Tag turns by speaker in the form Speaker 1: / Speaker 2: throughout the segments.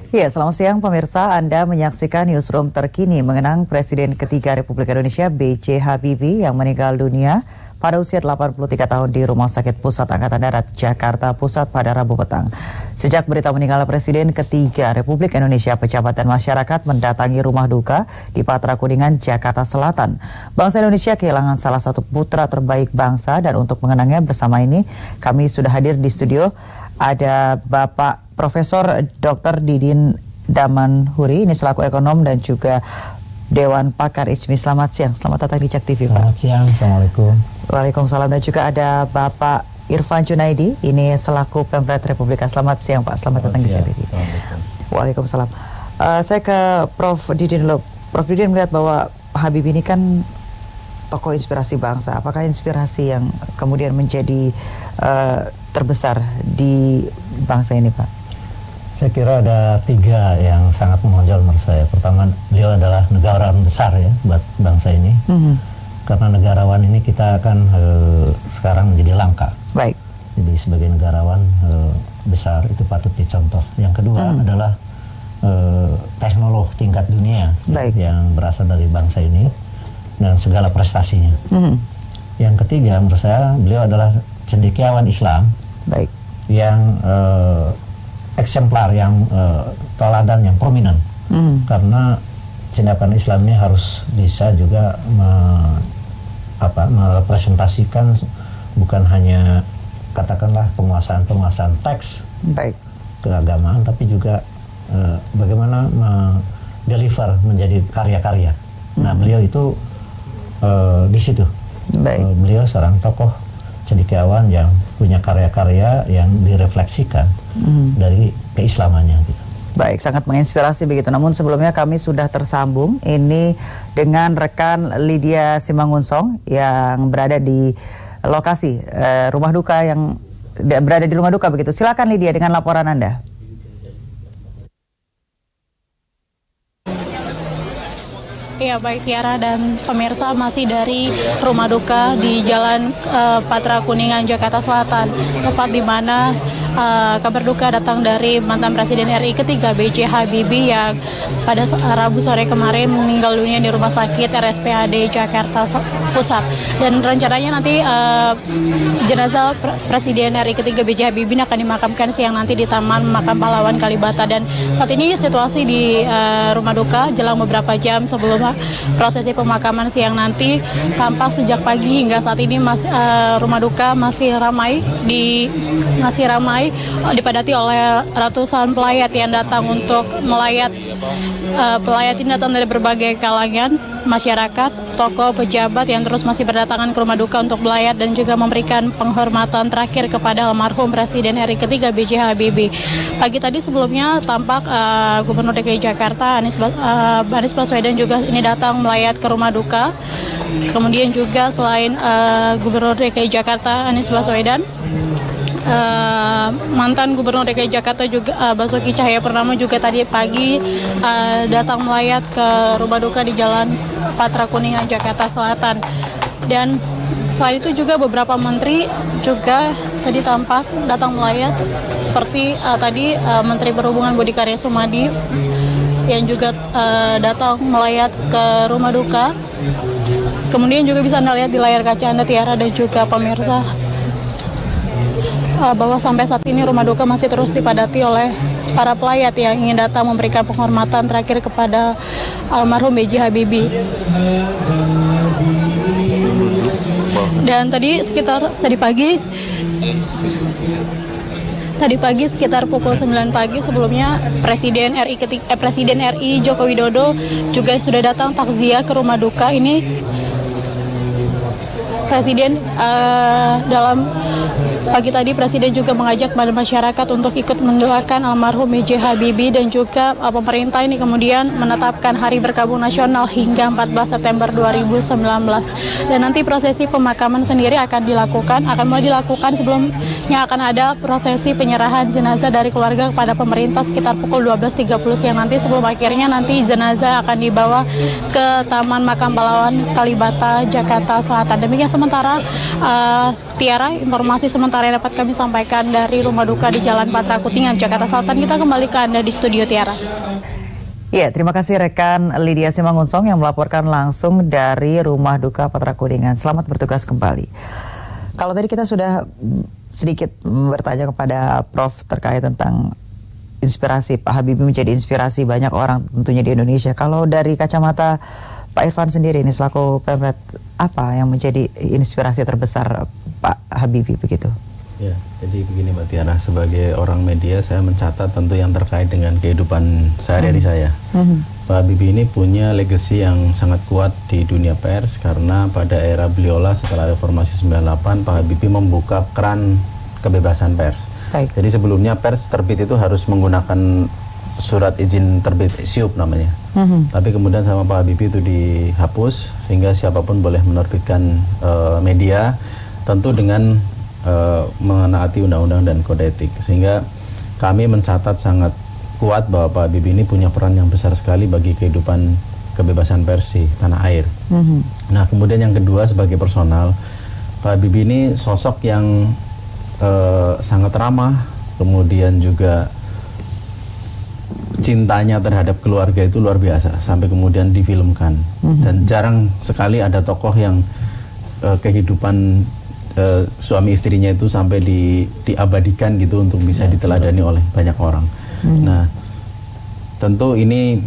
Speaker 1: Ya, selamat siang pemirsa. Anda menyaksikan newsroom terkini mengenang Presiden ketiga Republik Indonesia B.J. Habibie yang meninggal dunia pada usia 83 tahun di Rumah Sakit Pusat Angkatan Darat Jakarta Pusat pada Rabu petang. Sejak berita meninggal Presiden ketiga Republik Indonesia, pejabat dan masyarakat mendatangi rumah duka di Patra Kuningan, Jakarta Selatan. Bangsa Indonesia kehilangan salah satu putra terbaik bangsa, dan untuk mengenangnya bersama ini kami sudah hadir di studio. Ada Bapak Profesor Dr. Didin Damanhuri, ini selaku ekonom dan juga Dewan Pakar ICMI. Selamat siang, selamat datang di CHEK TV, Pak.
Speaker 2: Selamat siang, Assalamualaikum.
Speaker 1: Waalaikumsalam. Dan juga ada Bapak Irfan Junaidi, ini selaku Pemret Republika. Selamat siang, Pak. Selamat datang di CHEK TV. Waalaikumsalam. Saya ke Prof. Didin dulu. Prof. Didin melihat bahwa Habibie ini kan tokoh inspirasi bangsa. Apakah inspirasi yang kemudian menjadi terbesar di bangsa ini, Pak?
Speaker 2: Saya kira ada tiga yang sangat menonjol menurut saya. Pertama, beliau adalah negarawan besar ya buat bangsa ini. Karena negarawan ini kita kan sekarang menjadi langka.
Speaker 1: Baik.
Speaker 2: Jadi sebagai negarawan besar itu patut dicontoh. Yang kedua adalah teknolog tingkat dunia yang berasal dari bangsa ini dan segala prestasinya. Yang ketiga, menurut saya beliau adalah cendekiawan Islam.
Speaker 1: Baik.
Speaker 2: Yang eksemplar, yang teladan, yang prominent. Karena cendekiawan Islam ini harus bisa juga merepresentasikan bukan hanya katakanlah penguasaan teks keagamaan, tapi juga bagaimana deliver menjadi karya-karya. Nah, beliau itu di situ. Beliau seorang tokoh cendekiawan yang punya karya-karya yang direfleksikan dari keislamannya gitu.
Speaker 1: Baik, sangat menginspirasi begitu. Namun sebelumnya kami sudah tersambung ini dengan rekan Lydia Simangunsong yang berada di lokasi rumah duka, yang berada di rumah duka begitu. Silakan Lydia dengan laporan Anda.
Speaker 3: Ya, baik Tiara dan pemirsa, masih dari rumah duka di Jalan Patra Kuningan, Jakarta Selatan, tempat di mana kabar duka datang dari mantan Presiden RI ketiga B.J. Habibie yang pada Rabu sore kemarin meninggal dunia di Rumah Sakit RSPAD Jakarta Pusat. Dan rencananya nanti jenazah Presiden RI ketiga B.J. Habibie akan dimakamkan siang nanti di Taman Makam Pahlawan Kalibata. Dan saat ini situasi di rumah duka jelang beberapa jam sebelum prosesi pemakaman siang nanti, tampak sejak pagi hingga saat ini rumah duka masih ramai dipadati oleh ratusan pelayat yang datang untuk melayat. Pelayat ini datang dari berbagai kalangan masyarakat, tokoh, pejabat yang terus masih berdatangan ke rumah duka untuk melayat dan juga memberikan penghormatan terakhir kepada almarhum Presiden RI ketiga B.J. Habibie. Pagi tadi sebelumnya tampak Gubernur DKI Jakarta Anies Baswedan juga ini datang melayat ke rumah duka. Kemudian juga selain Gubernur DKI Jakarta Anies Baswedan, mantan Gubernur DKI Jakarta juga Basuki Cahayapurnama juga tadi pagi datang melayat ke rumah duka di Jalan Patra Kuningan, Jakarta Selatan. Dan selain itu juga beberapa menteri juga tadi tampak datang melayat, seperti tadi Menteri Perhubungan Budi Karya Sumadi yang juga datang melayat ke rumah duka. Kemudian juga bisa Anda lihat di layar kaca Anda, Tiara dan juga pemirsa, bahwa sampai saat ini rumah duka masih terus dipadati oleh para pelayat yang ingin datang memberikan penghormatan terakhir kepada almarhum B.J. Habibie. Dan tadi pagi sekitar pukul 9 pagi sebelumnya Presiden RI Joko Widodo juga sudah datang takziah ke rumah duka ini. Presiden dalam pagi tadi Presiden juga mengajak kepada masyarakat untuk ikut mendoakan almarhum B.J. Habibie, dan juga pemerintah ini kemudian menetapkan Hari Berkabung Nasional hingga 14 September 2019. Dan nanti prosesi pemakaman sendiri akan mulai dilakukan. Sebelumnya akan ada prosesi penyerahan jenazah dari keluarga kepada pemerintah sekitar pukul 12.30 siang nanti, sebelum akhirnya nanti jenazah akan dibawa ke Taman Makam Pahlawan Kalibata, Jakarta Selatan. Demikian sementara Tiara, informasi sementara sementara yang dapat kami sampaikan dari rumah duka di Jalan Patra Kuningan, Jakarta Selatan. Kita kembali ke Anda di studio, Tiara.
Speaker 1: Ya, terima kasih rekan Lydia Simangunsong yang melaporkan langsung dari rumah duka Patra Kuningan. Selamat bertugas kembali. Kalau tadi kita sudah sedikit bertanya kepada Prof terkait tentang inspirasi Pak Habibie menjadi inspirasi banyak orang tentunya di Indonesia. Kalau dari kacamata Pak Irfan sendiri ini selaku Pemret, apa yang menjadi inspirasi terbesar Pak Habibie begitu?
Speaker 4: Ya, jadi begini Mbak Tiara, sebagai orang media saya mencatat tentu yang terkait dengan kehidupan sehari-hari saya. Pak Habibie ini punya legacy yang sangat kuat di dunia pers karena pada era beliaulah setelah reformasi 98 Pak Habibie membuka keran kebebasan pers.
Speaker 1: Baik.
Speaker 4: Jadi sebelumnya pers terbit itu harus menggunakan surat izin terbit SIUP namanya. Tapi kemudian sama Pak Habibie itu dihapus sehingga siapapun boleh menerbitkan media, tentu dengan menaati undang-undang dan kode etik. Sehingga kami mencatat sangat kuat bahwa Pak Habibie ini punya peran yang besar sekali bagi kehidupan kebebasan pers di tanah air. Nah, kemudian yang kedua sebagai personal, Pak Habibie ini sosok yang sangat ramah, kemudian juga cintanya terhadap keluarga itu luar biasa sampai kemudian difilmkan. Dan jarang sekali ada tokoh yang kehidupan suami istrinya itu sampai diabadikan gitu untuk bisa diteladani oleh banyak orang. Nah, tentu ini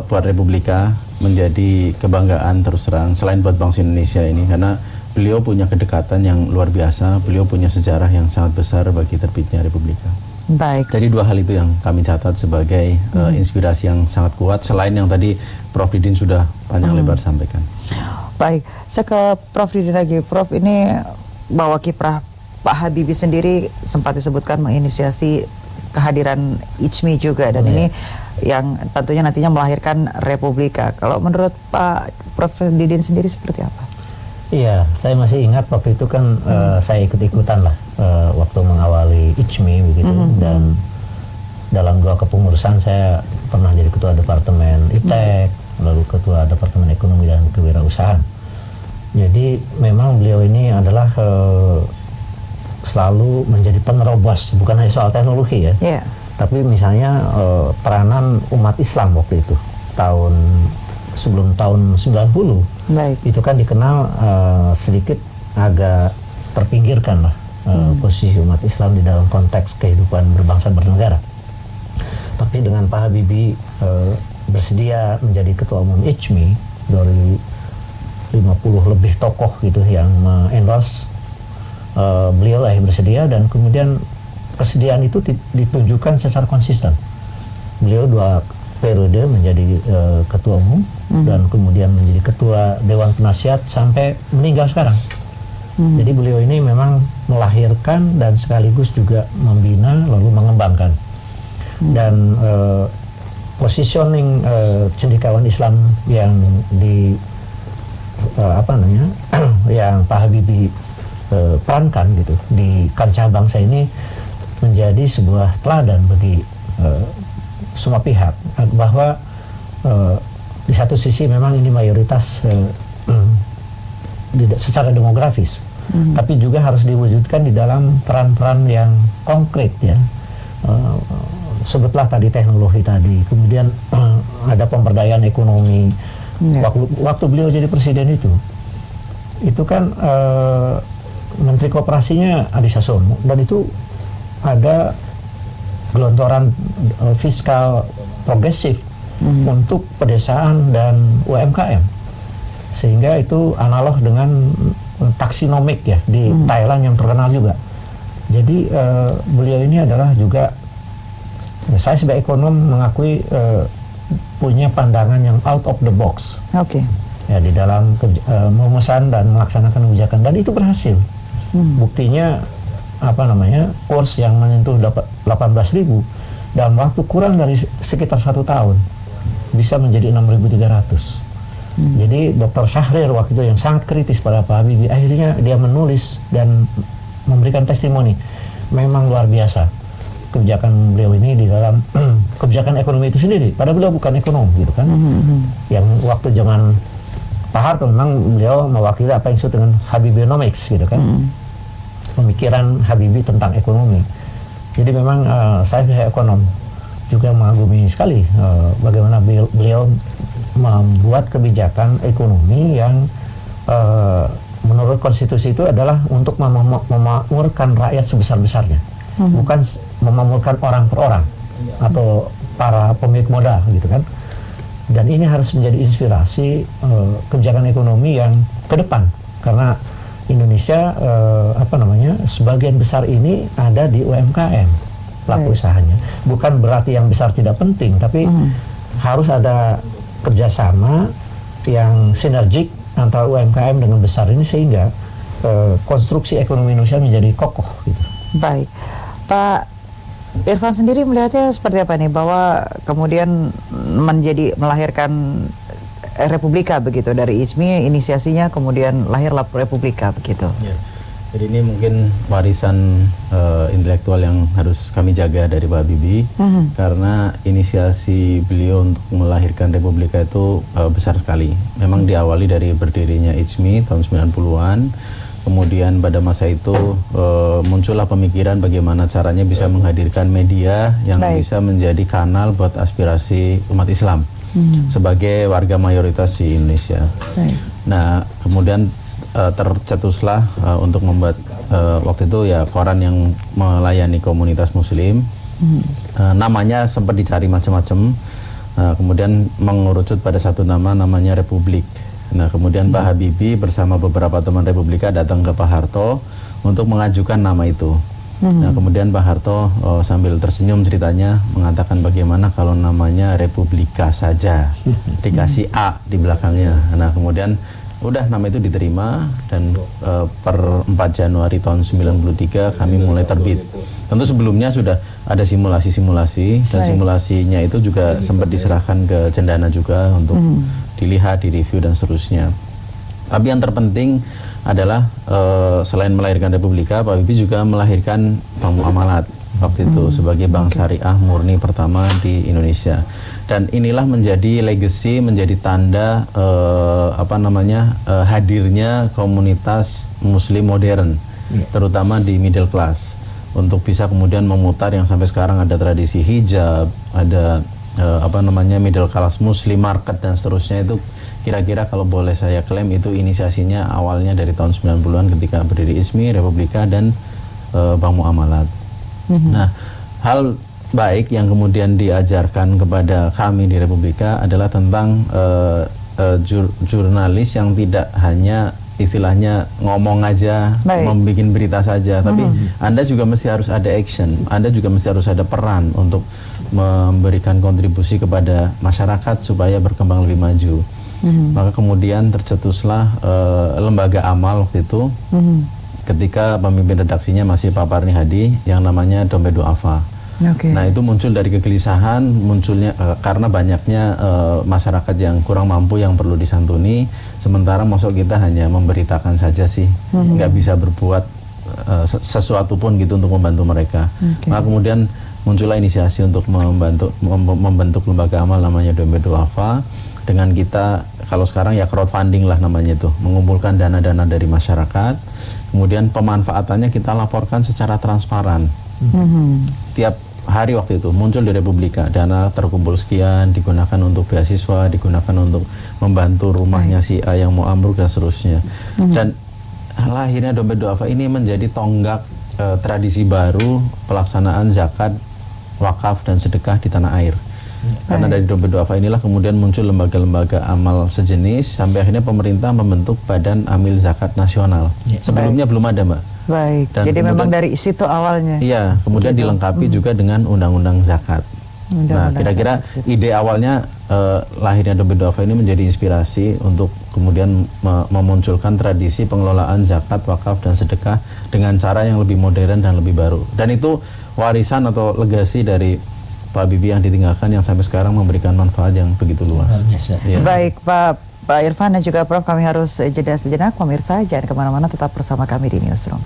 Speaker 4: buat Republika menjadi kebanggaan terus terang selain buat bangsa Indonesia ini, karena beliau punya kedekatan yang luar biasa, beliau punya sejarah yang sangat besar bagi terbitnya Republika.
Speaker 1: Baik.
Speaker 4: Jadi dua hal itu yang kami catat sebagai inspirasi yang sangat kuat, selain yang tadi Prof Didin sudah panjang lebar sampaikan.
Speaker 1: Baik, saya ke Prof Didin lagi. Prof, ini bahwa kiprah Pak Habibie sendiri sempat disebutkan menginisiasi kehadiran ICMI juga, dan ini yang tentunya nantinya melahirkan Republika. Kalau menurut Pak Prof Didin sendiri seperti apa?
Speaker 2: Iya, saya masih ingat waktu itu kan saya ikut-ikutan lah waktu mengawali ICMI begitu, dan dalam 2 kepengurusan saya pernah jadi ketua departemen IPTEK, lalu ketua departemen ekonomi dan kewirausahaan. Jadi memang beliau ini adalah selalu menjadi penerobos, bukan hanya soal teknologi ya, tapi misalnya peranan umat Islam waktu itu sebelum tahun 90.
Speaker 1: Baik.
Speaker 2: Itu kan dikenal sedikit agak terpinggirkan lah posisi umat Islam di dalam konteks kehidupan berbangsa bernegara. Tapi dengan Pak Habibie bersedia menjadi ketua umum ICMI, dari 50 lebih tokoh gitu yang endorse, beliau lah yang bersedia, dan kemudian kesediaan itu ditunjukkan secara konsisten. Beliau 2 periode menjadi ketua umum dan kemudian menjadi ketua Dewan Penasihat sampai meninggal sekarang. Jadi beliau ini memang melahirkan dan sekaligus juga membina lalu mengembangkan. Dan positioning cendekiawan Islam yang yang Pak Habibie perankan gitu di kancah bangsa ini menjadi sebuah teladan bagi semua pihak, bahwa di satu sisi memang ini mayoritas secara demografis, tapi juga harus diwujudkan di dalam peran-peran yang konkret ya. Sebutlah tadi teknologi tadi, kemudian ada pemberdayaan ekonomi. Waktu beliau jadi presiden itu kan Menteri Koperasinya Adi Sasono, dan itu ada gelontoran fiskal progresif untuk pedesaan dan UMKM, sehingga itu analog dengan taksonomik ya di Thailand yang terkenal juga. Jadi beliau ini adalah juga, saya sebagai ekonom mengakui punya pandangan yang out of the box. Ya, di dalam memesan dan melaksanakan kebijakan, dan itu berhasil. Buktinya kurs yang menyentuh 18.000 dalam waktu kurang dari sekitar 1 tahun bisa menjadi 6.300. Jadi Dr. Syahrir waktu itu yang sangat kritis pada Pak Habibie, akhirnya dia menulis dan memberikan testimoni. Memang luar biasa kebijakan beliau ini di dalam kebijakan ekonomi itu sendiri, padahal beliau bukan ekonom gitu kan. Yang waktu zaman Pak Harto memang beliau mewakili apa yang disebut dengan Habibienomics gitu kan. pemikiran Habibie tentang ekonomi. Jadi memang saya ekonom juga mengagumi sekali bagaimana beliau membuat kebijakan ekonomi yang menurut konstitusi itu adalah untuk memakmurkan rakyat sebesar-besarnya, bukan memakmurkan orang per orang atau para pemilik modal gitu kan. Dan ini harus menjadi inspirasi kebijakan ekonomi yang ke depan, karena Indonesia sebagian besar ini ada di UMKM pelaku usahanya. Bukan berarti yang besar tidak penting, tapi harus ada kerjasama yang sinergik antara UMKM dengan besar ini sehingga konstruksi ekonomi Indonesia menjadi kokoh gitu.
Speaker 1: Baik, Pak Irfan sendiri melihatnya seperti apa nih, bahwa kemudian melahirkan Republika begitu, dari IJMI inisiasinya kemudian lahirlah Republika begitu.
Speaker 4: Ya. Jadi ini mungkin warisan intelektual yang harus kami jaga dari Pak Habibie, karena inisiasi beliau untuk melahirkan Republika itu besar sekali. Memang diawali dari berdirinya IJMI tahun 90-an. Kemudian pada masa itu muncullah pemikiran bagaimana caranya bisa menghadirkan media yang bisa menjadi kanal buat aspirasi umat Islam sebagai warga mayoritas di Indonesia. Nah, kemudian tercetuslah untuk membuat waktu itu ya koran yang melayani komunitas Muslim. Namanya sempat dicari macam-macam. Kemudian mengerucut pada satu nama, namanya Republik. Nah, kemudian Pak Habibie bersama beberapa teman Republika datang ke Pak Harto untuk mengajukan nama itu. Nah, kemudian Pak Harto sambil tersenyum ceritanya mengatakan bagaimana kalau namanya Republika saja, dikasih A di belakangnya. Nah, kemudian udah nama itu diterima, dan per 4 Januari tahun 93 kami mulai terbit. Tentu sebelumnya sudah ada simulasi-simulasi, dan simulasinya itu juga sempat diserahkan ke Cendana juga untuk dilihat, direview dan seterusnya. Tapi yang terpenting adalah selain melahirkan Republika, Pak Habibie juga melahirkan Bank Muamalat waktu itu sebagai bank syariah murni pertama di Indonesia. Dan inilah menjadi legacy, menjadi tanda hadirnya komunitas Muslim modern, terutama di middle class, untuk bisa kemudian memutar yang sampai sekarang ada tradisi hijab, ada middle class Muslim market dan seterusnya. Itu kira-kira kalau boleh saya klaim itu inisiasinya awalnya dari tahun 90-an ketika berdiri IJMI, Republika dan Bank Muamalat. Nah, hal baik yang kemudian diajarkan kepada kami di Republika adalah tentang jurnalis yang tidak hanya istilahnya ngomong aja, membuat berita saja, tapi Anda juga mesti harus ada action, Anda juga mesti harus ada peran untuk memberikan kontribusi kepada masyarakat supaya berkembang lebih maju. Maka kemudian tercetuslah lembaga amal waktu itu, ketika pemimpin redaksinya masih Pak Parni Hadi, yang namanya Dompet Duafa. Nah, itu muncul dari kegelisahan, munculnya karena banyaknya masyarakat yang kurang mampu yang perlu disantuni, sementara masuk kita hanya memberitakan saja sih, nggak bisa berbuat sesuatu pun gitu untuk membantu mereka. Maka kemudian muncullah inisiasi untuk membentuk lembaga amal namanya Dompet Duafa, dengan kita kalau sekarang ya crowdfunding lah namanya itu, mengumpulkan dana-dana dari masyarakat, kemudian pemanfaatannya kita laporkan secara transparan. Tiap hari waktu itu muncul di Republika, dana terkumpul sekian digunakan untuk beasiswa, digunakan untuk membantu rumahnya si A yang mau ambruk dan seterusnya. Dan lahirnya Dompet Duafa ini menjadi tonggak tradisi baru pelaksanaan zakat, wakaf dan sedekah di tanah air. Karena dari Dompet Duafa inilah kemudian muncul lembaga-lembaga amal sejenis, sampai akhirnya pemerintah membentuk Badan Amil Zakat Nasional. Sebelumnya belum ada, Mbak.
Speaker 1: Dan jadi memang dari situ awalnya.
Speaker 4: Iya, kemudian dilengkapi juga dengan undang-undang zakat. Nah, kira-kira ide awalnya lahirnya Dompet Duafa ini menjadi inspirasi untuk kemudian memunculkan tradisi pengelolaan zakat, wakaf dan sedekah dengan cara yang lebih modern dan lebih baru. Dan itu warisan atau legasi dari Pak Habibie yang ditinggalkan, yang sampai sekarang memberikan manfaat yang begitu luas.
Speaker 1: Baik, Pak Irfan dan juga Prof, kami harus jeda sejenak. Pemirsa, jangan kemana-mana, tetap bersama kami di Newsroom.